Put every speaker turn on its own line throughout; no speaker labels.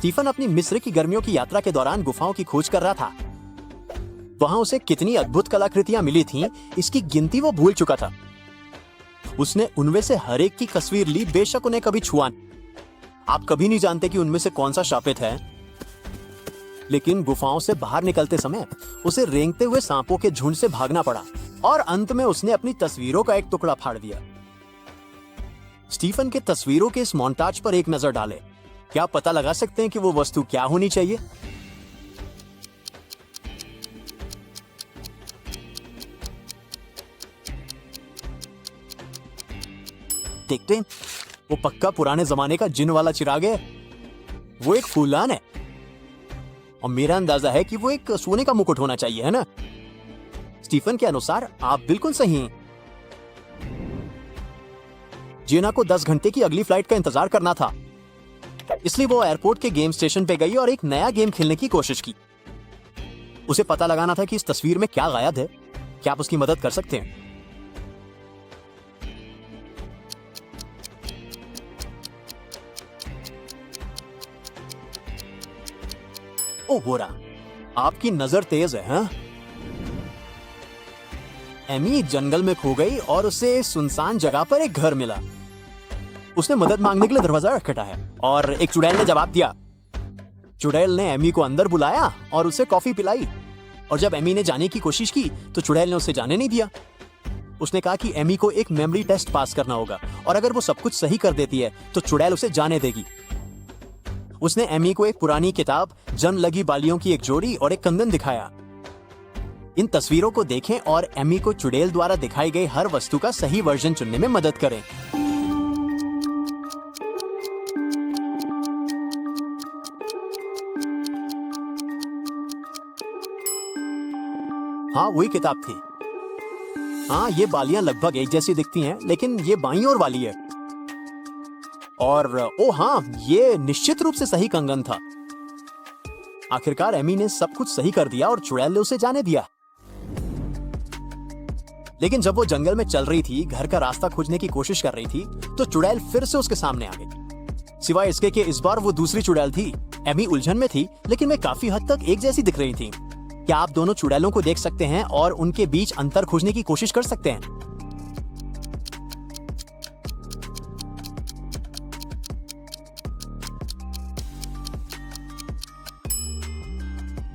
Stephen अपनी मिस्र की गर्मियों की यात्रा के दौरान गुफाओं की खोज कर रहा था। वहां उसे कितनी अद्भुत कलाकृतियां मिली थीं, इसकी गिनती वो भूल चुका था। उसने उनमें से हर एक की तस्वीर ली, बेशक उन्हें कभी छुआ नहीं। आप कभी नहीं जानते कि उनमें से कौन सा शापित है। लेकिन गुफाओं से बाहर निकलते समय उसे रेंगते हुए सांपों के झुंड से भागना पड़ा और अंत में उसने अपनी तस्वीरों का एक टुकड़ा फाड़ दिया। स्टीफन के तस्वीरों के इस मोन्टाज पर एक नजर डालें। क्या आप पता लगा सकते हैं कि वो वस्तु क्या होनी चाहिए? देखते हैं, वो पक्का पुराने जमाने का जिन वाला चिराग है। वो एक फूलदान है और मेरा अंदाजा है कि वो एक सोने का मुकुट होना चाहिए, है ना? स्टीफन के अनुसार आप बिल्कुल सही हैं। जेना को 10 घंटे की अगली फ्लाइट का इंतजार करना था, इसलिए वो एयरपोर्ट के गेम स्टेशन पे गई और एक नया गेम खेलने की कोशिश की। उसे पता लगाना था कि इस तस्वीर में क्या गायब है। क्या आप उसकी मदद कर सकते हैं? ओह, हो रहा। आपकी नजर तेज है, हाँ? एमी जंगल में खो गई और उसे सुनसान जगह पर एक घर मिला। उसने मदद मांगने के लिए दरवाजा खटखटाया और एक चुड़ैल ने जवाब दिया। चुड़ैल ने एमी को अंदर बुलाया और उसे कॉफी पिलाई। और जब एमी ने जाने की कोशिश की तो चुड़ैल ने उसे जाने नहीं दिया। उसने कहा कि एमी को एक मेमोरी टेस्ट पास करना होगा और अगर वो सब कुछ सही कर देती है तो चुड़ैल उसे जाने देगी। उसने एमी को एक पुरानी किताब, जन लगी बालियों की एक जोड़ी और एक कंगन दिखाया। इन तस्वीरों को देखें और एमी को चुड़ैल द्वारा दिखाई गई हर वस्तु का सही वर्जन चुनने में मदद करें। हाँ, वही किताब थी। हाँ, ये बालियां लगभग एक जैसी दिखती हैं, लेकिन ये बाईं ओर वाली है। और ओ हाँ, ये निश्चित रूप से सही कंगन था। आखिरकार एमी ने सब कुछ सही कर दिया और चुड़ैल ने उसे जाने दिया। लेकिन जब वो जंगल में चल रही थी, घर का रास्ता खोजने की कोशिश कर रही थी, तो चुड़ैल फिर से उसके सामने आ गई। सिवाय इसके कि इस बार वो दूसरी चुड़ैल थी। एमी उलझन में थी, लेकिन वे काफी हद तक एक जैसी दिख रही थी। क्या आप दोनों चुड़ैलों को देख सकते हैं और उनके बीच अंतर खोजने की कोशिश कर सकते हैं?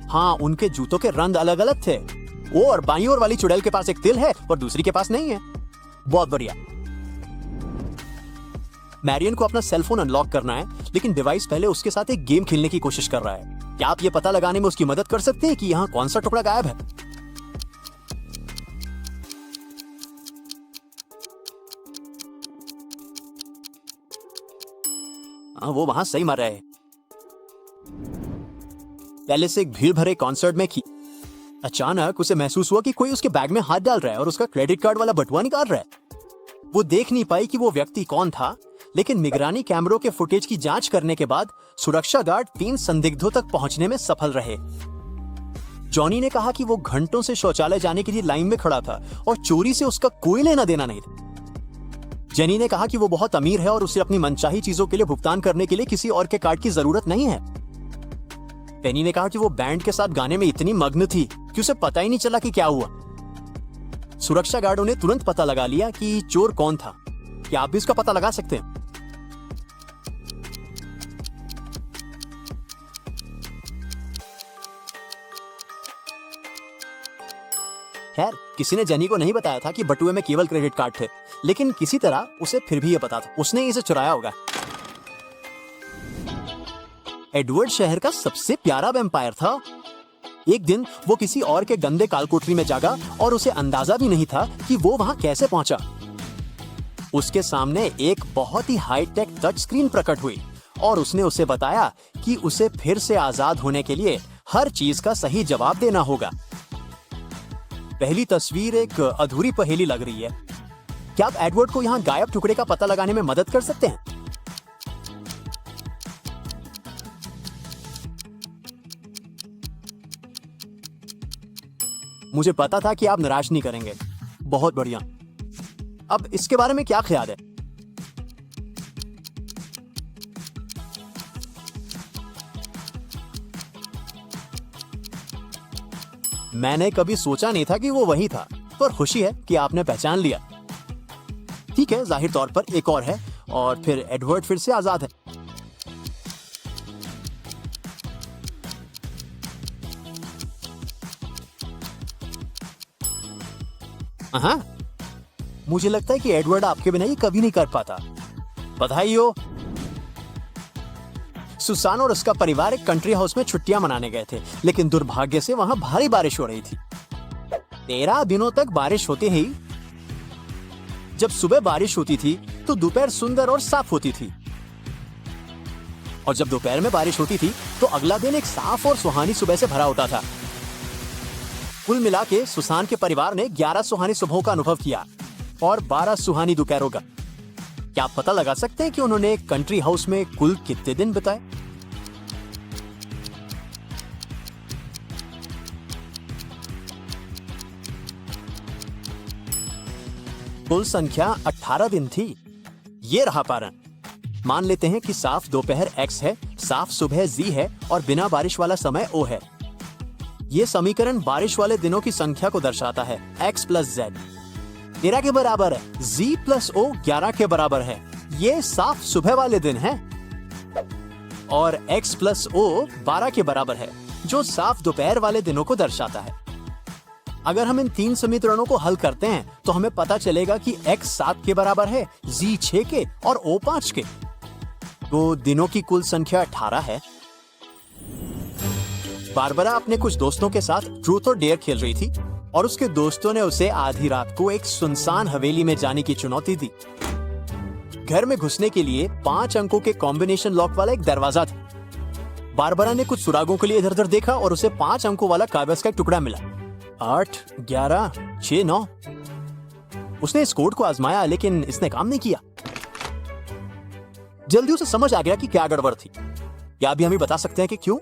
हाँ, उनके जूतों के रंग अलग अलग थे। वो और बाईं ओर वाली चुड़ैल के पास एक तिल है और दूसरी के पास नहीं है। बहुत बढ़िया। मैरियन को अपना सेल फोन अनलॉक करना है, लेकिन डिवाइस पहले उसके साथ एक गेम खेलने की कोशिश कर रहा है। क्या आप ये पता लगाने में उसकी मदद कर सकते हैं कि यहाँ कौन सा टुकड़ा गायब है? हाँ, वो वहां सही मार रहा है। पहले से एक भीड़ भरे कॉन्सर्ट में अचानक उसे महसूस हुआ कि कोई उसके बैग में हाथ डाल रहा है और उसका क्रेडिट कार्ड वाला बटुआ निकाल रहा है। वो देख नहीं पाई कि वो व्यक्ति कौन था, लेकिन निगरानी कैमरों के फुटेज की जांच करने के बाद सुरक्षा गार्ड 3 संदिग्धों तक पहुंचने में सफल रहे। जॉनी ने कहा कि वो घंटों से शौचालय जाने के लिए लाइन में खड़ा था और चोरी से उसका कोई लेना देना नहीं था। जेनी ने कहा कि वो बहुत अमीर है और उसे अपनी मनचाही चीजों के लिए भुगतान करने के लिए किसी और के कार्ड की जरूरत नहीं है। पेनी ने कहा कि वो बैंड के साथ गाने में इतनी मग्न थी कि उसे पता ही नहीं चला कि क्या हुआ। सुरक्षा गार्डों ने तुरंत पता लगा लिया कि चोर कौन था। क्या आप भी इसका पता लगा सकते हैं? खैर, किसी ने जेनी को नहीं बताया था कि बटुए में केवल क्रेडिट कार्ड थे, लेकिन किसी तरह उसे फिर भी यह पता था। उसने इसे चुराया होगा। एडवर्ड शहर का सबसे प्यारा वैम्पायर था। एक दिन वो किसी और के गंदे कालकोठरी में जागा और उसे अंदाजा भी नहीं था कि वो वहां कैसे पहुंचा। उसके सामने एक बहुत ही हाईटेक टच स्क्रीन प्रकट हुई और उसने उसे बताया कि उसे फिर से आजाद होने के लिए हर चीज का सही जवाब देना होगा। पहली तस्वीर एक अधूरी पहेली लग रही है। क्या आप एडवर्ड को यहाँ गायब टुकड़े का पता लगाने में मदद कर सकते हैं? मुझे पता था कि आप निराश नहीं करेंगे। बहुत बढ़िया। अब इसके बारे में क्या ख्याल है? मैंने कभी सोचा नहीं था कि वो वही था, पर खुशी है कि आपने पहचान लिया। ठीक है, जाहिर तौर पर एक और है और फिर एडवर्ड फिर से आजाद है। हाँ, मुझे लगता है कि एडवर्ड आपके बिना ये कभी नहीं कर पाता। बधाई हो। सुसान और उसका परिवार एक कंट्री हाउस में छुट्टियां मनाने गए थे, लेकिन दुर्भाग्य से वहां भारी बारिश हो रही थी। 13 दिनों तक बारिश होते ही जब सुबह बारिश होती थी तो दोपहर सुंदर और साफ होती थी, और जब दोपहर में बारिश होती थी तो अगला दिन एक साफ और सुहानी सुबह से भरा होता था। कुल मिला के सुसान के परिवार ने 11 सुहानी सुबहों का अनुभव किया और 12 सुहानी दोपहरों का। क्या आप पता लगा सकते हैं कि उन्होंने एक कंट्री हाउस में कुल कितने दिन बिताए? कुल संख्या 18 दिन थी। ये रहा पारण। मान लेते हैं कि साफ दोपहर x है, साफ सुबह z है और बिना बारिश वाला समय o है। ये समीकरण बारिश वाले दिनों की संख्या को दर्शाता है। x प्लस z 13 के बराबर है, z प्लस o 11 के बराबर है। ये साफ सुबह वाले दिन हैं। और x प्लस o 12 के बराबर है, जो साफ दोपहर वाले दिनों को दर्शाता है। अगर हम इन तीन समीकरणों को हल करते हैं तो हमें पता चलेगा कि x 7 के बराबर है, z 6 के और o 5 के। तो दिनों की कुल संख्या 18 है। बारबरा अपने कुछ दोस्तों के साथ ट्रूथ और डेयर खेल रही थी और उसके दोस्तों ने उसे आधी रात को एक सुनसान हवेली में जाने की चुनौती दी। घर में घुसने के लिए 5 अंकों के कॉम्बिनेशन लॉक वाला एक दरवाजा था। बारबरा ने कुछ सुरागों के लिए इधर उधर देखा और उसे 5 अंकों वाला कागज का एक टुकड़ा मिला। 8, 11, 6, 9। उसने इस कोड को आजमाया, लेकिन इसने काम नहीं किया। जल्दी उसे समझ आ गया कि क्या गड़बड़ थी। क्या अभी हमें बता सकते हैं कि क्यों?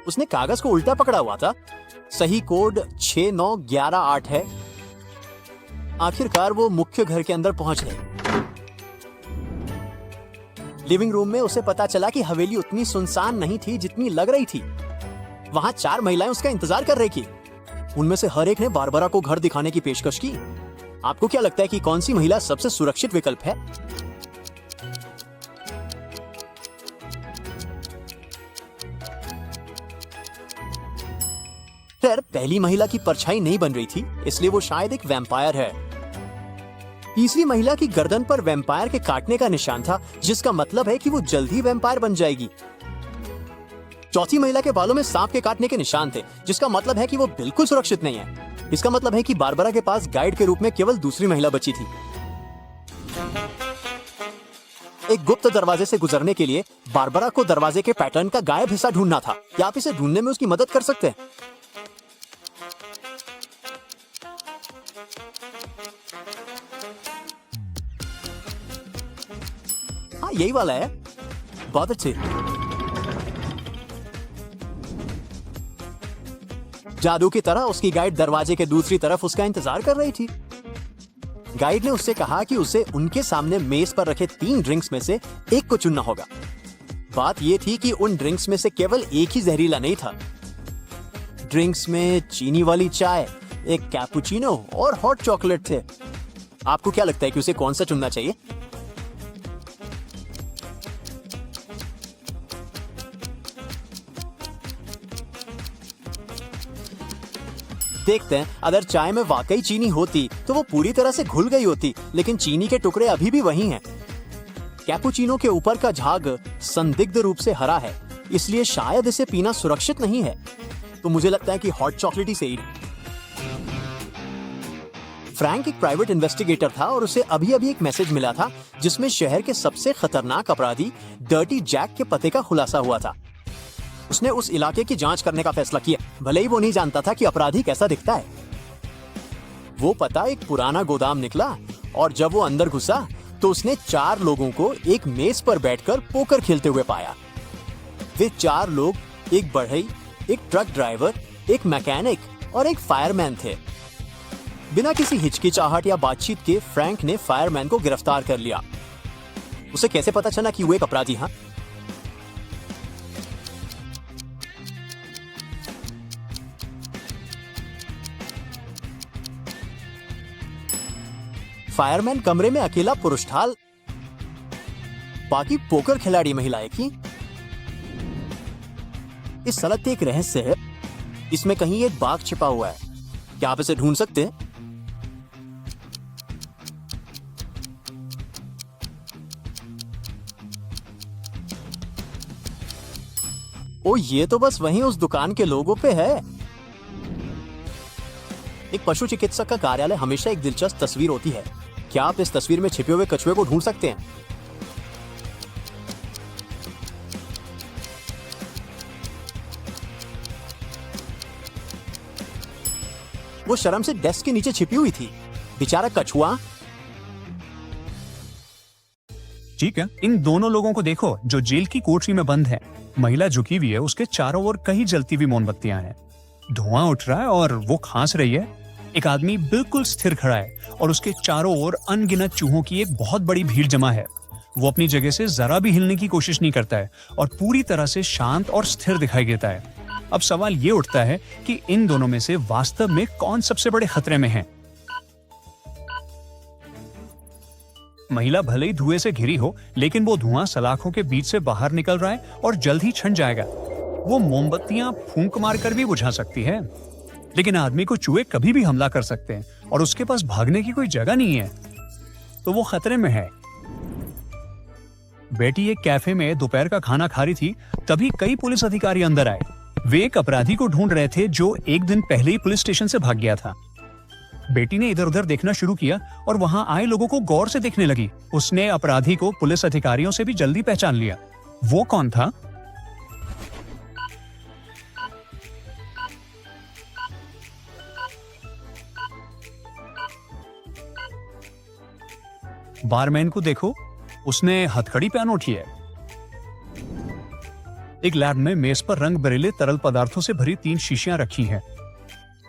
उसने कागज को उल्टा पकड़ा हुआ था। सही कोड 6, 9, 11, 8 है। आखिरकार वो मुख्य घर के अंदर पहुंच गए। लिविंग रूम में उसे पता चला कि हवेली उतनी सुनसान नहीं थी जितनी लग रही थी। वहां 4 महिलाएं उसका इंतजार कर रही थी। उनमें से हर एक ने बारबरा को घर दिखाने की पेशकश की। आपको क्या लगता है कि कौन सी महिला सबसे सुरक्षित विकल्प है? खैर, पहली महिला की परछाई नहीं बन रही थी, इसलिए वो शायद एक वैम्पायर है। तीसरी महिला की गर्दन पर वैम्पायर के काटने का निशान था, जिसका मतलब है कि वो जल्द ही वैम्पायर बन जाएगी। चौथी महिला के बालों में सांप के काटने के निशान थे, जिसका मतलब है कि वो बिल्कुल सुरक्षित नहीं है। इसका मतलब है कि बारबरा के पास गाइड के रूप में केवल दूसरी महिला बची थी। एक गुप्त दरवाजे से गुजरने के लिए बारबरा को दरवाजे के पैटर्न का गायब हिस्सा ढूंढना था। क्या आप इसे ढूंढने में उसकी मदद कर सकते हैं? हाँ, यही वाला है। बहुत अच्छे। जादू की तरह उसकी गाइड दरवाजे के दूसरी तरफ उसका इंतजार कर रही थी। गाइड ने उससे कहा कि उसे उनके सामने मेज पर रखे 3 ड्रिंक्स में से एक को चुनना होगा। बात यह थी कि उन ड्रिंक्स में से केवल एक ही जहरीला नहीं था। ड्रिंक्स में चीनी वाली चाय, एक कैपुचिनो और हॉट चॉकलेट थे। आपको क्या लगता है कि उसे कौन सा चुनना चाहिए? देखते हैं, अगर चाय में वाकई चीनी होती तो वो पूरी तरह से घुल गई होती, लेकिन चीनी के टुकड़े अभी भी वही हैं। कैपुचिनो के ऊपर का झाग संदिग्ध रूप से हरा है, इसलिए शायद इसे पीना सुरक्षित नहीं है। तो मुझे लगता है कि हॉट चॉकलेट ही सही। फ्रैंक एक प्राइवेट इन्वेस्टिगेटर था और उसे अभी अभी एक मैसेज मिला था जिसमें शहर के सबसे खतरनाक अपराधी डर्टी जैक के पते का खुलासा हुआ था। उसने उस इलाके की जांच करने का फैसला किया, भले ही वो नहीं जानता था कि अपराधी कैसा दिखता है। वो पता एक पुराना गोदाम निकला और जब वो अंदर घुसा तो उसने 4 लोगों को एक मेज पर बैठकर पोकर खेलते हुए पाया। वे 4 लोग, एक बढ़ई, एक ट्रक ड्राइवर, एक मैकेनिक और एक फायरमैन थे। बिना किसी हिचकिचाहट या बातचीत के फ्रैंक ने फायरमैन को गिरफ्तार कर लिया। उसे कैसे पता चला कि वो एक अपराधी? हाँ, फायरमैन कमरे में अकेला पुरुष था, बाकी पोकर खिलाड़ी महिलाएं थी। इस सड़क पे एक रहस्य है, इसमें कहीं एक बाघ छिपा हुआ है। क्या आप इसे ढूंढ सकते हैं? ओ, ये तो बस वहीं उस दुकान के लोगों पे है। एक पशु चिकित्सक का कार्यालय हमेशा एक दिलचस्प तस्वीर होती है। क्या आप इस तस्वीर में छिपे हुए कछुए को ढूंढ सकते हैं? वो शर्म से डेस्क के नीचे छिपी हुई थी। बेचारा कछुआ।
ठीक है, इन दोनों लोगों को देखो जो जेल की कोठरी में बंद है। महिला झुकी हुई है, उसके चारों ओर कई जलती हुई मोमबत्तियां हैं। धुआं उठ रहा है और वो खांस रही है। एक आदमी बिल्कुल स्थिर खड़ा है और उसके चारों ओर अनगिनत चूहों की एक बहुत बड़ी भीड़ जमा है। वो अपनी जगह से जरा भी हिलने की कोशिश नहीं करता है और पूरी तरह से शांत और स्थिर दिखाई देता है। अब सवाल ये उठता है कि इन दोनों में से वास्तव में कौन सबसे बड़े खतरे में है? महिला भले ही धुएं से घिरी हो, लेकिन वो धुआं सलाखों के बीच से बाहर निकल रहा है और जल्द ही छंट जाएगा। वो मोमबत्तियां फूंक मारकर भी बुझा सकती है, लेकिन आदमी को चूहे कभी भी हमला कर सकते हैं और उसके पास भागने की कोई जगह नहीं है, तो वो खतरे में है। बेटी एक कैफे में दोपहर का खाना खा रही थी, तभी कई पुलिस अधिकारी अंदर आए। वे एक अपराधी को ढूंढ रहे थे जो एक दिन पहले ही पुलिस स्टेशन से भाग गया था। बेटी ने इधर उधर देखना शुरू किया और वहां आए लोगों को गौर से देखने लगी। उसने अपराधी को पुलिस अधिकारियों से भी जल्दी पहचान लिया। वो कौन था? बारमैन को देखो, उसने हथकड़ी पहन उठी है। एक लैब में मेज पर रंग बिरंगे तरल पदार्थों से भरी 3 शीशियां रखी हैं।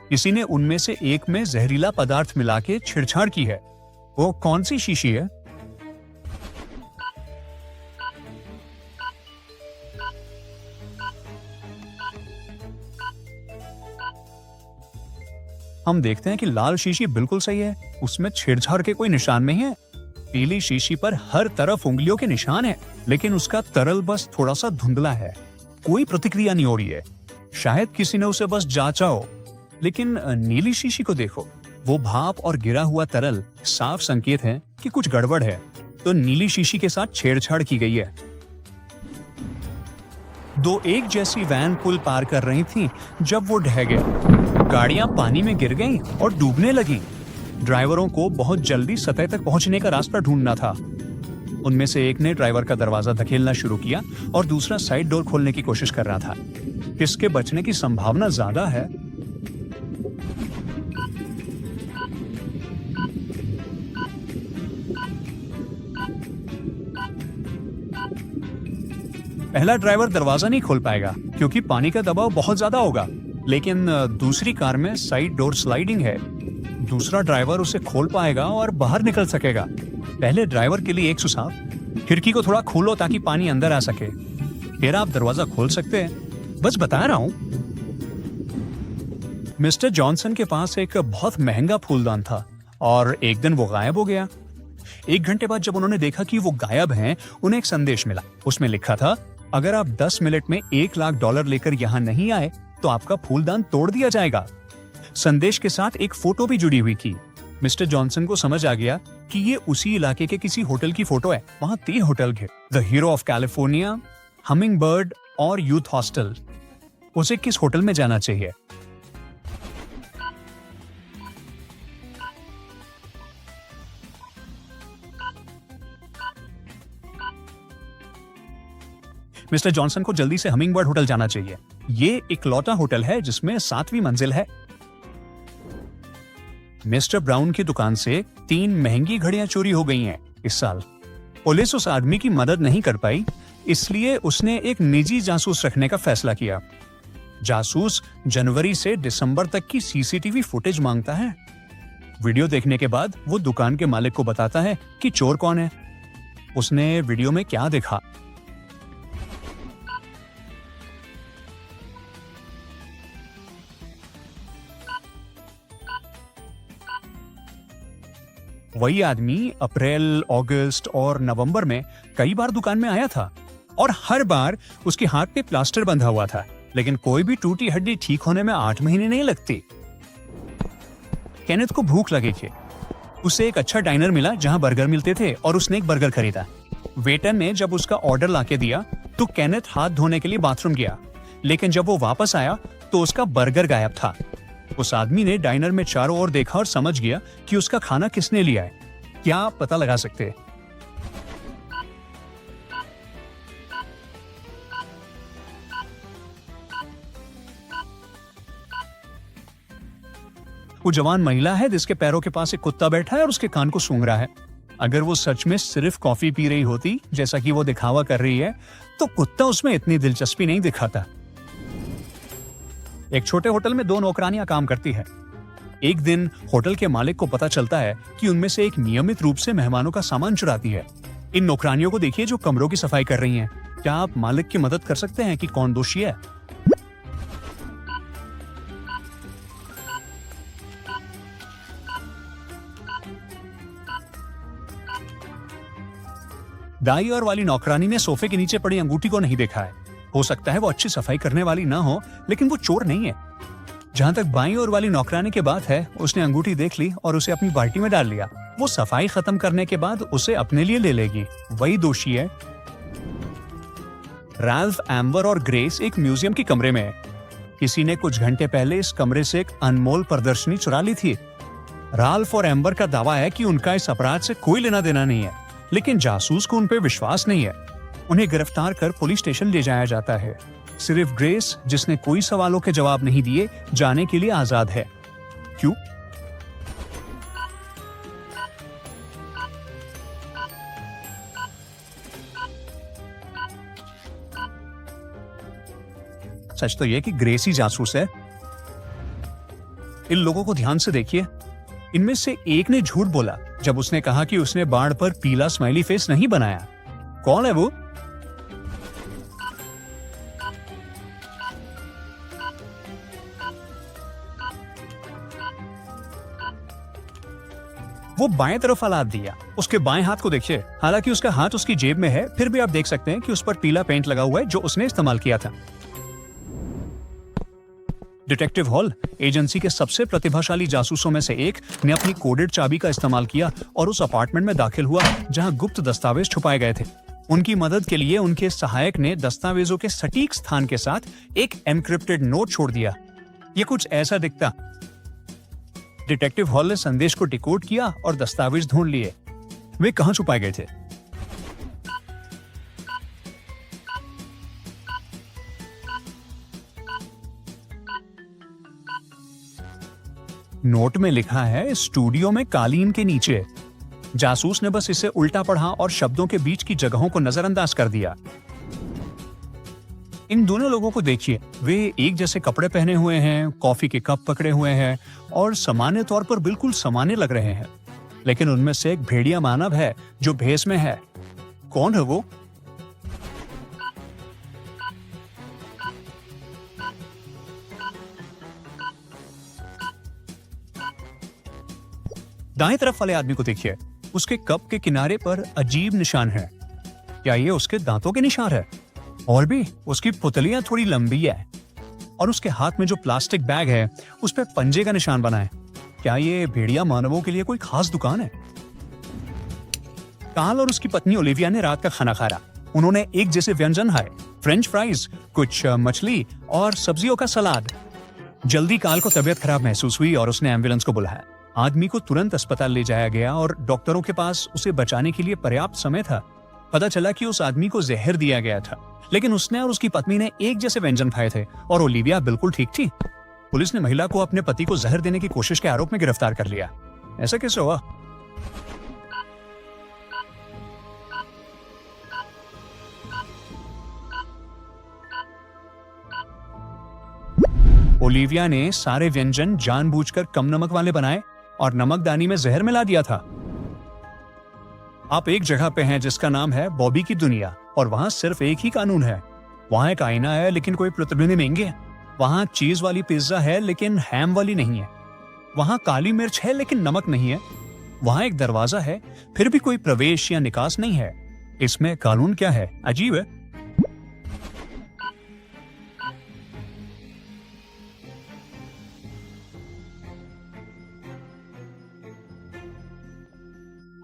किसी ने उनमें से एक में जहरीला पदार्थ मिला के छेड़छाड़ की है। वो कौन सी शीशी है? हम देखते हैं कि लाल शीशी बिल्कुल सही है, उसमें छेड़छाड़ के कोई निशान नहीं है। पीली शीशी पर हर तरफ उंगलियों के निशान है, लेकिन उसका तरल बस थोड़ा सा धुंधला है। कोई प्रतिक्रिया नहीं हो रही है। शायद किसी ने उसे बस जांचा हो। लेकिन नीली शीशी को देखो, वो भाप और गिरा हुआ तरल साफ संकेत है कि कुछ गड़बड़ है। तो नीली शीशी के साथ छेड़छाड़ की गई है। दो एक जैसी वैन पुल पार कर रही थी जब वो ढह गया। गाड़ियां पानी में गिर गईं और डूबने लगीं। ड्राइवरों को बहुत जल्दी सतह तक पहुंचने का रास्ता ढूंढना था। उनमें से एक ने ड्राइवर का दरवाजा धकेलना शुरू किया और दूसरा साइड डोर खोलने की कोशिश कर रहा था। किसके बचने की संभावना ज्यादा है? पहला ड्राइवर दरवाजा नहीं खोल पाएगा क्योंकि पानी का दबाव बहुत ज्यादा होगा, लेकिन दूसरी कार में साइड डोर स्लाइडिंग है। दूसरा ड्राइवर उसे खोल पाएगा और बाहर निकल सकेगा। पहले ड्राइवर के लिए एक सुझाव, खिड़की को थोड़ा खोलो ताकि पानी अंदर आ सके। फिर आप दरवाजा खोल सकते हैं। बस बता रहा हूं। मिस्टर जॉनसन के पास एक बहुत महंगा फूलदान था और एक दिन वो गायब हो गया। 1 घंटे बाद जब उन्होंने देखा कि वो गायब हैं, उन्हें एक संदेश मिला। उसमें लिखा था, अगर आप 10 मिनट में $1 लाख लेकर यहाँ नहीं आए तो आपका फूलदान तोड़ दिया जाएगा। संदेश के साथ एक फोटो भी जुड़ी हुई थी। मिस्टर जॉनसन को समझ आ गया कि ये उसी इलाके के किसी होटल की फोटो है। वहां 3 होटल थे, the hero of California, humming bird और यूथ हॉस्टल। उसे किस होटल में जाना चाहिए? मिस्टर जॉनसन को जल्दी से हमिंग बर्ड होटल जाना चाहिए। ये इकलौता होटल है जिसमें 7वीं मंजिल है। मिस्टर ब्राउन की दुकान से 3 महंगी घड़ियां चोरी हो गई हैं इस साल। पुलिस उस आदमी की मदद नहीं कर पाई, इसलिए उसने एक निजी जासूस रखने का फैसला किया। जासूस जनवरी से दिसंबर तक की सीसीटीवी फुटेज मांगता है। वीडियो देखने के बाद वो दुकान के मालिक को बताता है कि चोर कौन है। उसने वीडियो में क्या देखा। वही आदमी अप्रैल, अगस्त और नवंबर में कई बार दुकान में आया था और हर बार उसके हाथ पे प्लास्टर बंधा हुआ था, लेकिन कोई भी टूटी हड्डी ठीक होने में 8 महीने नहीं लगती। केनेथ को भूख लगी थी। उसे एक अच्छा डाइनर मिला जहां बर्गर मिलते थे और उसने एक बर्गर खरीदा। वेटर ने जब उसका ऑर्डर लाके दिया तो केनेथ हाथ धोने के लिए बाथरूम गया, लेकिन जब वो वापस आया तो उसका बर्गर गायब था। उस आदमी ने डाइनर में चारों ओर देखा और समझ गया कि उसका खाना किसने लिया है। क्या आप पता लगा सकते हैं? वो जवान महिला है जिसके पैरों के पास एक कुत्ता बैठा है और उसके कान को सूंघ रहा है। अगर वो सच में सिर्फ कॉफी पी रही होती जैसा कि वो दिखावा कर रही है तो कुत्ता उसमें इतनी दिलचस्पी नहीं दिखाता। एक छोटे होटल में 2 नौकरानियां काम करती है। एक दिन होटल के मालिक को पता चलता है कि उनमें से एक नियमित रूप से मेहमानों का सामान चुराती है। इन नौकरानियों को देखिए जो कमरों की सफाई कर रही हैं। क्या आप मालिक की मदद कर सकते हैं कि कौन दोषी है? दाई और वाली नौकरानी ने सोफे के नीचे पड़ी अंगूठी को नहीं देखा है। हो सकता है वो अच्छी सफाई करने वाली ना हो, लेकिन वो चोर नहीं है। जहां तक बाईं ओर वाली नौकरानी की बात है, उसने अंगूठी देख ली और उसे अपनी बाल्टी में डाल लिया। वो सफाई खत्म करने के बाद उसे अपने लिए ले लेगी। वही दोषी है। राल्फ, एम्बर और ग्रेस एक म्यूजियम के कमरे में है। किसी ने कुछ घंटे पहले इस कमरे से एक अनमोल प्रदर्शनी चुरा ली थी। राल्फ और एम्बर का दावा है कि उनका इस अपराध से कोई लेना देना नहीं है, लेकिन जासूस को उन पर विश्वास नहीं है। उन्हें गिरफ्तार कर पुलिस स्टेशन ले जाया जाता है। सिर्फ ग्रेस, जिसने कोई सवालों के जवाब नहीं दिए, जाने के लिए आजाद है। क्यों? सच तो यह कि ग्रेस ही जासूस है। इन लोगों को ध्यान से देखिए। इनमें से एक ने झूठ बोला जब उसने कहा कि उसने बाढ़ पर पीला स्माइली फेस नहीं बनाया। कौन है वो? वो बाएं तरफ हाथ दिया। उसके बाएं हाथ को देखिए। हालांकि उसका हाथ उसकी जेब में है, फिर भी आप देख सकते हैं कि उस पर पीला पेंट लगा हुआ है जो उसने इस्तेमाल किया था। डिटेक्टिव हॉल, एजेंसी के सबसे प्रतिभाशाली जासूसों में से एक, ने अपनी कोडेड चाबी का इस्तेमाल किया और उस अपार्टमेंट में दाखिल हुआ जहां गुप्त दस्तावेज छुपाए गए थे। उनकी मदद के लिए उनके सहायक ने दस्तावेजों के सटीक स्थान के साथ एक एनक्रिप्टेड नोट छोड़ दिया। ये कुछ ऐसा दिखता। डिटेक्टिव हॉल ने संदेश को डिकोड किया और दस्तावेज ढूंढ लिए। वे कहां छुपाए गए थे? नोट में लिखा है, स्टूडियो में कालीन के नीचे। जासूस ने बस इसे उल्टा पढ़ा और शब्दों के बीच की जगहों को नजरअंदाज कर दिया। इन दोनों लोगों को देखिए। वे एक जैसे कपड़े पहने हुए हैं, कॉफी के कप पकड़े हुए हैं और सामान्य तौर पर बिल्कुल सामान्य लग रहे हैं। लेकिन उनमें से एक भेड़िया मानव है जो भेस में है। कौन है वो? दाएं तरफ वाले आदमी को देखिए। उसके कप के किनारे पर अजीब निशान है। क्या ये उसके दांतों के निशान है? और भी, उसकी पुतलियां थोड़ी लंबी है और उसके हाथ में जो प्लास्टिक बैग है उस पर पंजे का निशान बना है। क्या ये भेड़िया मानवों के लिए कोई खास दुकान है? कार्ल और उसकी पत्नी ओलिविया ने रात का खाना खाया। उन्होंने एक जैसे व्यंजन खाए, फ्रेंच फ्राइज, कुछ मछली और सब्जियों का सलाद। जल्दी कार्ल को तबीयत खराब महसूस हुई और उसने एम्बुलेंस को बुलाया। आदमी को तुरंत अस्पताल ले जाया गया और डॉक्टरों के पास उसे बचाने के लिए पर्याप्त समय था। पता चला कि उस आदमी को जहर दिया गया था, लेकिन उसने और उसकी पत्नी ने एक जैसे व्यंजन खाए थे और ओलिविया बिल्कुल ठीक थी। पुलिस ने महिला को अपने पति को जहर देने की कोशिश के आरोप में गिरफ्तार कर लिया। ऐसा कैसे हुआ? ओलिविया ने सारे व्यंजन जानबूझकर कम नमक वाले बनाए और नमकदानी में जहर मिला दिया था। आप एक जगह पे हैं जिसका नाम है बॉबी की दुनिया, और वहाँ सिर्फ एक ही कानून है। वहाँ एक आईना है लेकिन कोई प्रतिबिंब नहीं है। वहाँ चीज वाली पिज्जा है लेकिन हैम वाली नहीं है। वहाँ काली मिर्च है लेकिन नमक नहीं है। वहाँ एक दरवाजा है फिर भी कोई प्रवेश या निकास नहीं है। इसमें कानून क्या है? अजीब है।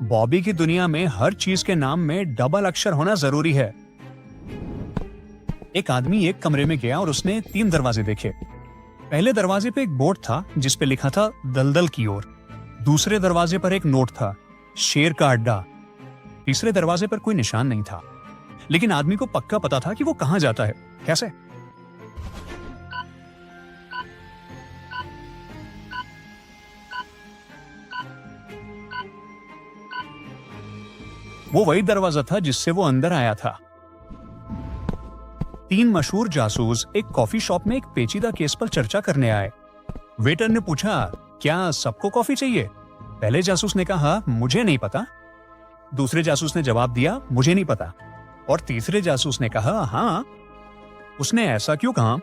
बॉबी की दुनिया में हर चीज के नाम में डबल अक्षर होना जरूरी है। एक आदमी एक कमरे में गया और उसने 3 दरवाजे देखे। पहले दरवाजे पे एक बोर्ड था जिस पे लिखा था दलदल की ओर। दूसरे दरवाजे पर एक नोट था, शेर का अड्डा। तीसरे दरवाजे पर कोई निशान नहीं था, लेकिन आदमी को पक्का पता था कि वो कहां जाता है। कैसे? वो वही दरवाजा था जिससे वो अंदर आया था। 3 मशहूर जासूस एक कॉफी शॉप में एक पेचीदा केस पर चर्चा करने आए। वेटर ने पूछा, क्या सबको कॉफी चाहिए? पहले जासूस ने कहा, मुझे नहीं पता। दूसरे जासूस ने जवाब दिया, मुझे नहीं पता। और तीसरे जासूस ने कहा, हाँ। उसने ऐसा क्यों कहा?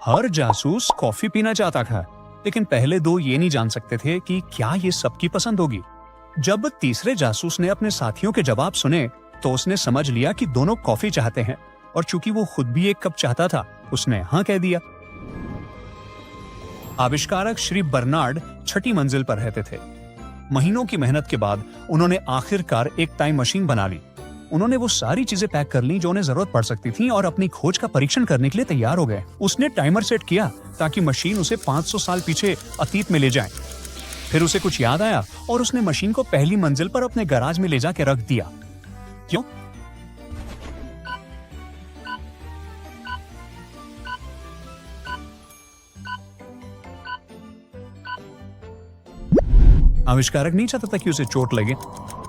हर जासूस कॉफी पीना चाहता था, लेकिन पहले 2 ये नहीं जान सकते थे कि क्या ये सबकी पसंद होगी। जब तीसरे जासूस ने अपने साथियों के जवाब सुने तो उसने समझ लिया कि दोनों कॉफी चाहते हैं, और चूंकि वो खुद भी एक कप चाहता था, उसने हाँ कह दिया। आविष्कारक श्री बर्नार्ड 6ठी मंजिल पर रहते थे। महीनों की मेहनत के बाद उन्होंने आखिरकार एक टाइम मशीन बना ली। उन्होंने वो सारी चीजें पैक कर ली जो उन्हें जरूरत पड़ सकती थी, और अपनी खोज का परीक्षण करने के लिए तैयार हो गए। उसने टाइमर सेट किया ताकि मशीन उसे 500 साल पीछे अतीत में ले जाए। फिर उसे कुछ याद आया और उसने मशीन को पहली मंजिल पर अपने गैराज में ले जाके रख दिया। क्यों? आविष्कारक नहीं चाहता था कि उसे चोट लगे।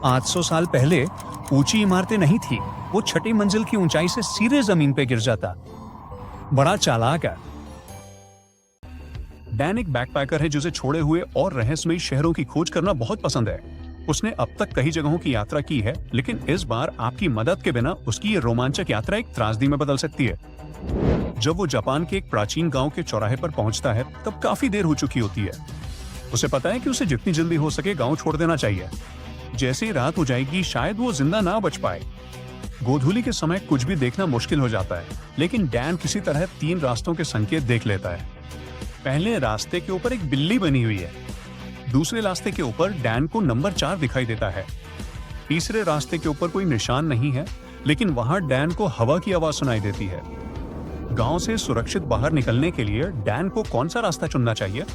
800 साल पहले ऊंची इमारतें नहीं थी, वो 6ठी मंजिल की ऊंचाई से सीधे जमीन पे गिर जाता। बड़ा चालाक है। डैन एक बैकपैकर है जिसे छोड़े हुए और रहस्यमयी शहरों की खोज करना बहुत पसंद है। उसने अब तक कई जगहों की यात्रा की है, लेकिन इस बार आपकी मदद के बिना उसकी ये रोमांचक यात्रा एक त्रासदी में बदल सकती है। जब वो जापान के एक प्राचीन गांव के चौराहे पर पहुंचता है, तब काफी देर हो चुकी होती है। उसे पता है कि उसे जितनी जल्दी हो सके गांव छोड़ देना चाहिए। जैसे ही रात हो जाएगी, शायद वो जिंदा ना बच पाए। गोधूली के समय कुछ भी देखना मुश्किल हो जाता है, लेकिन डैन किसी तरह 3 रास्तों के संकेत देख लेता है। पहले रास्ते के ऊपर एक बिल्ली बनी हुई है। दूसरे रास्ते के ऊपर डैन को नंबर 4 दिखाई देता है। तीसरे रास्ते के ऊपर कोई निशान नहीं है, लेकिन वहां डैन को हवा की आवाज सुनाई देती है। गांव से सुरक्षित बाहर निकलने के लिए डैन को कौन सा रास्ता चुनना चाहिए?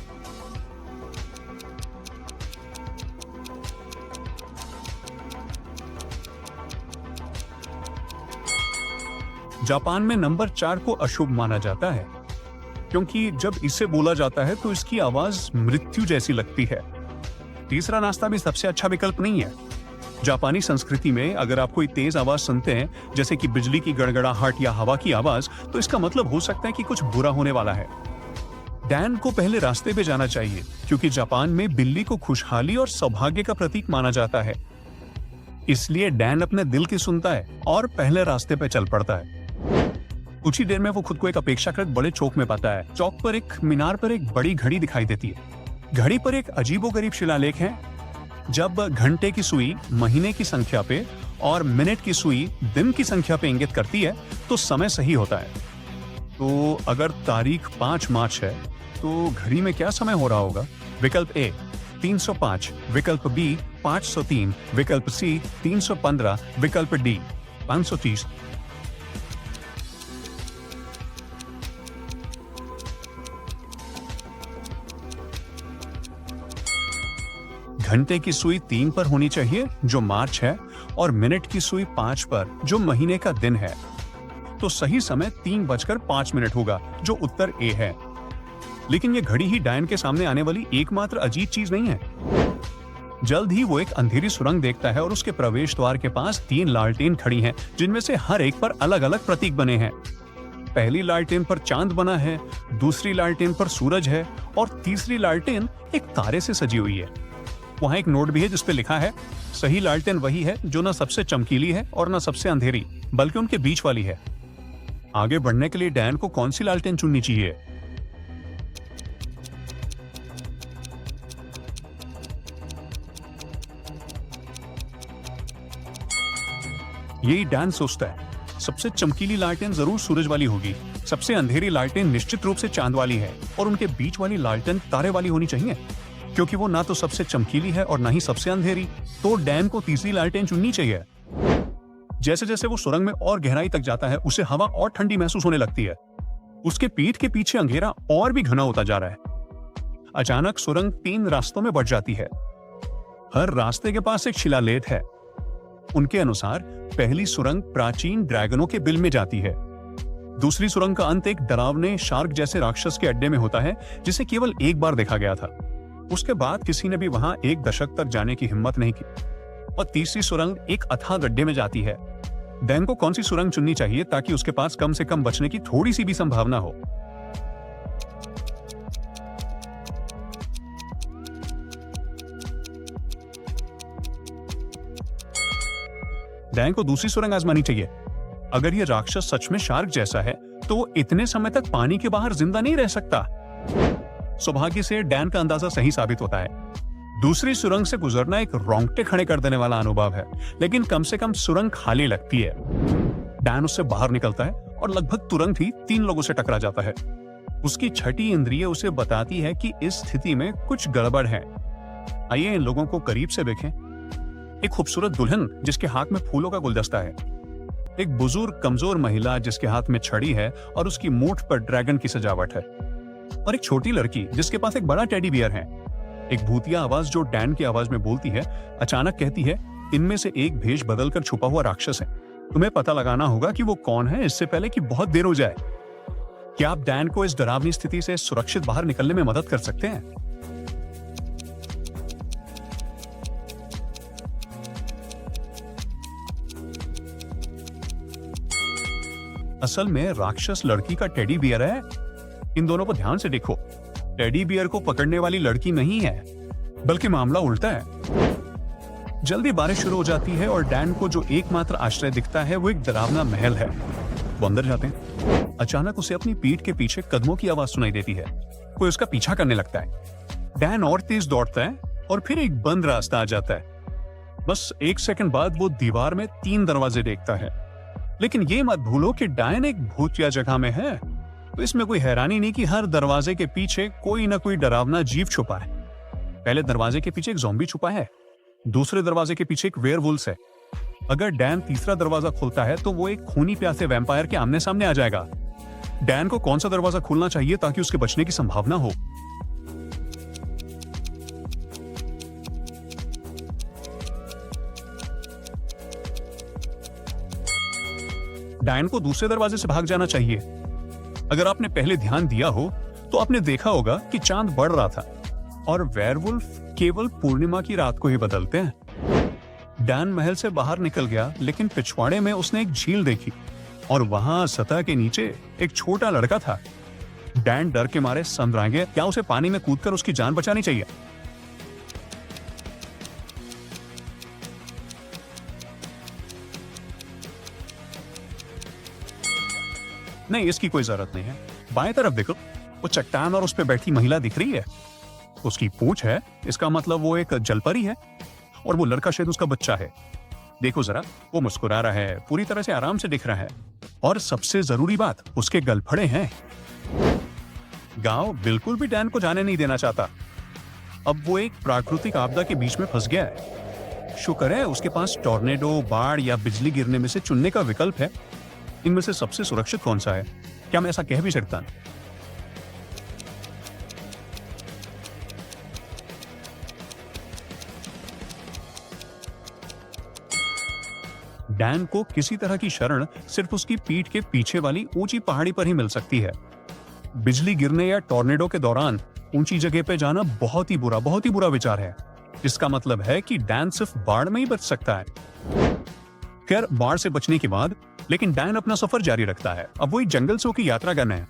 जापान में नंबर 4 को अशुभ माना जाता है, क्योंकि जब इसे बोला जाता है तो इसकी आवाज मृत्यु जैसी लगती है। तीसरा रास्ता भी सबसे अच्छा विकल्प नहीं है। जापानी संस्कृति में अगर आप कोई तेज आवाज सुनते हैं, जैसे कि बिजली की गड़गड़ाहट या हवा की आवाज, तो इसका मतलब हो सकता है कि कुछ बुरा होने वाला है। डैन को पहले रास्ते पे जाना चाहिए, क्योंकि जापान में बिल्ली को खुशहाली और सौभाग्य का प्रतीक माना जाता है। इसलिए डैन अपने दिल की सुनता है और पहले रास्ते पे चल पड़ता है। कुछ ही देर में वो खुद को एक अपेक्षाकृत बड़े चौक में पाता है। चौक पर एक मीनार पर एक बड़ी घड़ी दिखाई देती है। घड़ी पर एक अजीबोगरीब शिलालेख है। जब घंटे की सुई महीने की संख्या पे और मिनट की सुई दिन की संख्या पे इंगित करती है, तो समय सही होता है। तो अगर तारीख 5 मार्च है, तो घड़ी में क्या समय हो रहा होगा? विकल्प ए 305, विकल्प बी 503, विकल्प सी 315, विकल्प डी 530। घंटे की सुई 3 पर होनी चाहिए, जो मार्च है, और मिनट की सुई 5 पर, जो महीने का दिन है। तो सही समय 3:05 होगा, जो उत्तर ए है। लेकिन ये घड़ी ही डैन के सामने आने वाली एकमात्र अजीब चीज नहीं है। जल्द ही वो एक अंधेरी सुरंग देखता है और उसके प्रवेश द्वार के पास 3 लालटेन खड़ी हैं, जिनमें से हर एक पर अलग अलग प्रतीक बने हैं। पहली लालटेन पर चांद बना है, दूसरी लालटेन पर सूरज है और तीसरी लालटेन एक तारे से सजी हुई है। वहां एक नोट भी है जिस पे लिखा है, सही लालटेन वही है जो ना सबसे चमकीली है और ना सबसे अंधेरी, बल्कि उनके बीच वाली है। आगे बढ़ने के लिए डैन को कौन सी लालटेन चुननी चाहिए? यही डैन सोचता है। सबसे चमकीली लालटेन जरूर सूरज वाली होगी, सबसे अंधेरी लालटेन निश्चित रूप से चांद वाली है और उनके बीच वाली लालटेन तारे वाली होनी चाहिए, क्योंकि वो ना तो सबसे चमकीली है और ना ही सबसे अंधेरी। तो डैन को तीसरी लालटेन चुननी चाहिए। जैसे जैसे वो सुरंग में और गहराई तक जाता है, उसे हवा और ठंडी महसूस होने लगती है। उसके पीठ के पीछे अंधेरा और भी घना होता जा रहा है। अचानक सुरंग 3 रास्तों में बढ़ जाती है। हर रास्ते के पास एक शिलालेख है। उनके अनुसार पहली सुरंग प्राचीन ड्रैगनों के बिल में जाती है। दूसरी सुरंग का अंत एक डरावने शार्क जैसे राक्षस के अड्डे में होता है, जिसे केवल एक बार देखा गया था। उसके बाद किसी ने भी वहां 1 दशक तक जाने की हिम्मत नहीं की। और तीसरी सुरंग एक अथाह गड्ढे में जाती है। डैन को कौन सी सुरंग चुननी चाहिए ताकि उसके पास कम से कम बचने की थोड़ी सी भी संभावना हो? डैन को दूसरी सुरंग आजमानी चाहिए। अगर ये राक्षस सच में शार्क जैसा है तो वो इतने समय तक पानी के बाहर जिंदा नहीं रह सकता। सौभाग्य से डैन का अंदाजा सही साबित होता है। दूसरी सुरंग से गुजरना एक रोंगटे खड़े कर देने वाला अनुभव है, लेकिन कम से कम सुरंग खाली लगती है। डैन उससे बाहर निकलता है और लगभग तुरंत ही 3 लोगों से टकरा जाता है। उसकी छठी इंद्रिय उसे बताती है कि इस स्थिति में कुछ गड़बड़ है। आइए इन लोगों को करीब से देखें। एक खूबसूरत दुल्हन जिसके हाथ में फूलों का गुलदस्ता है, एक बुजुर्ग कमजोर महिला जिसके हाथ में छड़ी है और उसकी मूठ पर ड्रैगन की सजावट है, और एक छोटी लड़की जिसके पास एक बड़ा टेडी बियर है। एक भूतिया आवाज जो डैन की आवाज में बोलती है अचानक कहती है, इनमें से एक भेष बदलकर छुपा हुआ राक्षस है। तुम्हें पता लगाना होगा कि वो कौन है इससे पहले कि बहुत देर हो जाए। क्या आप डैन को इस डरावनी स्थिति से सुरक्षित बाहर निकलने में मदद कर सकते हैं? असल में राक्षस लड़की का टेडी बियर है। इन दोनों को ध्यान से देखो। टेडी बियर को पकड़ने वाली लड़की नहीं है, बल्कि मामला उल्टा है। जल्दी बारिश शुरू हो जाती है और डैन को जो एकमात्र आश्रय दिखता है वो एक डरावना महल है। वो अंदर जाते हैं। अचानक उसे अपनी पीठ के पीछे कदमों की आवाज सुनाई देती है। कोई उसका पीछा करने लगता है। डैन और तेज दौड़ता है और फिर एक बंद रास्ता आ जाता है। बस 1 सेकंड बाद वो दीवार में 3 दरवाजे देखता है। लेकिन ये मत भूलो कि डैन एक भूतिया जगह में है, तो इसमें कोई हैरानी नहीं कि हर दरवाजे के पीछे कोई ना कोई डरावना जीव छुपा है। पहले दरवाजे के पीछे एक ज़ॉम्बी छुपा है, दूसरे दरवाजे के पीछे एक वेयरवुल्फ है। अगर डैन तीसरा दरवाजा खोलता है तो वो एक खूनी प्यासे वैम्पायर के आमने सामने आ जाएगा। डैन को कौन सा दरवाजा खोलना चाहिए ताकि उसके बचने की संभावना हो? डैन को दूसरे दरवाजे से भाग जाना चाहिए। अगर आपने पहले ध्यान दिया हो तो आपने देखा होगा कि चांद बढ़ रहा था और वेयरवुल्फ केवल पूर्णिमा की रात को ही बदलते हैं। डैन महल से बाहर निकल गया, लेकिन पिछवाड़े में उसने एक झील देखी और वहां सतह के नीचे एक छोटा लड़का था। डैन डर के मारे संभ्रा गया। क्या उसे पानी में कूदकर उसकी जान बचानी चाहिए? नहीं, इसकी कोई जरूरत नहीं है। बाएं तरफ देखो, वो चट्टान और उस पे बैठी महिला दिख रही है। उसकी पूंछ है, इसका मतलब वो एक जलपरी है और वो लड़का शायद उसका बच्चा है। देखो जरा, वो मुस्कुरा रहा है, पूरी तरह से आराम से दिख रहा है। और सबसे जरूरी बात, उसके गलफड़े हैं। गांव बिल्कुल भी डैन को जाने नहीं देना चाहता। अब वो एक प्राकृतिक आपदा के बीच में फंस गया है। शुक्र है उसके पास टॉर्नेडो, बाढ़ या बिजली गिरने में से चुनने का विकल्प है। इनमें से सबसे सुरक्षित कौन सा है? क्या मैं ऐसा कह भी सकता हूं? डैन को किसी तरह की शरण सिर्फ उसकी पीठ के पीछे वाली ऊंची पहाड़ी पर ही मिल सकती है। बिजली गिरने या टॉर्नेडो के दौरान ऊंची जगह पे जाना बहुत ही बुरा विचार है। इसका मतलब है कि डैन सिर्फ बाढ़ में ही बच सकता है। खैर, बाढ़ से बचने के बाद लेकिन डैन अपना सफर जारी रखता है। अब वो एक जंगल से होकर यात्रा करना है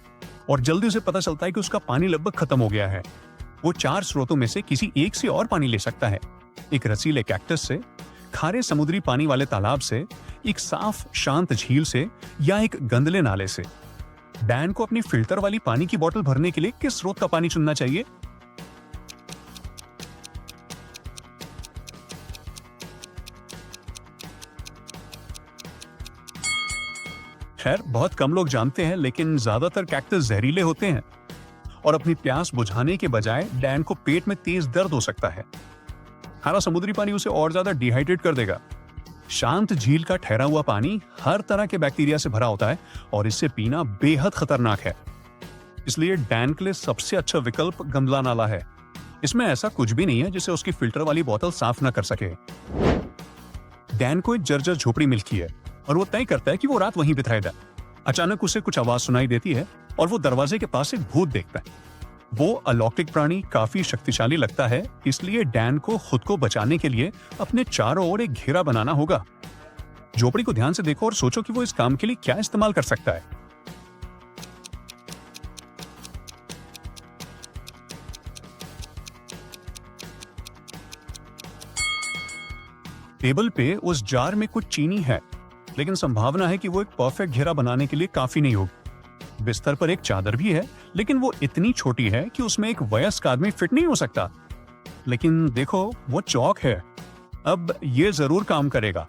और जल्दी उसे पता चलता है कि उसका पानी लगभग खत्म हो गया है। वो 4 स्रोतों में से किसी एक से और पानी ले सकता है, एक रसीले कैक्टस से, खारे समुद्री पानी वाले तालाब से, एक साफ शांत झील से या एक गंदले नाले से। डैन को अपनी फिल्टर वाली पानी की बोतल भरने के लिए किस स्रोत का पानी चुनना चाहिए? खैर, बहुत कम लोग जानते हैं, लेकिन ज्यादातर कैक्टस जहरीले होते हैं और अपनी प्यास बुझाने के बजाय डैन को पेट में तेज दर्द हो सकता है। खारा समुद्री पानी उसे और ज्यादा डिहाइड्रेट कर देगा। शांत झील का ठहरा हुआ पानी हर तरह के बैक्टीरिया से भरा होता है और इससे पीना बेहद खतरनाक है। इसलिए डैन के लिए सबसे अच्छा विकल्प गंदला नाला है। इसमें ऐसा कुछ भी नहीं है जिसे उसकी फिल्टर वाली बोतल साफ न कर सके। डैन को एक जर्जर झोपड़ी मिलती है और वो तय करता है कि वो रात वहीं बिताएगा। अचानक उसे कुछ आवाज सुनाई देती है और वो दरवाजे के पास एक भूत देखता है। वो अलौकिक प्राणी काफी शक्तिशाली लगता है, इसलिए डैन को खुद को बचाने के लिए अपने चारों ओर एक घेरा बनाना होगा। झोपड़ी को ध्यान से देखो और सोचो कि वो इस काम के लिए क्या इस्तेमाल कर सकता है। टेबल पे उस जार में कुछ चीनी है, लेकिन संभावना है कि वो एक परफेक्ट घेरा बनाने के लिए काफी नहीं होगी। बिस्तर पर एक चादर भी है, लेकिन वो इतनी छोटी है कि उसमें एक वयस्क आदमी फिट नहीं हो सकता। लेकिन देखो, वो चौक है। अब ये जरूर काम करेगा।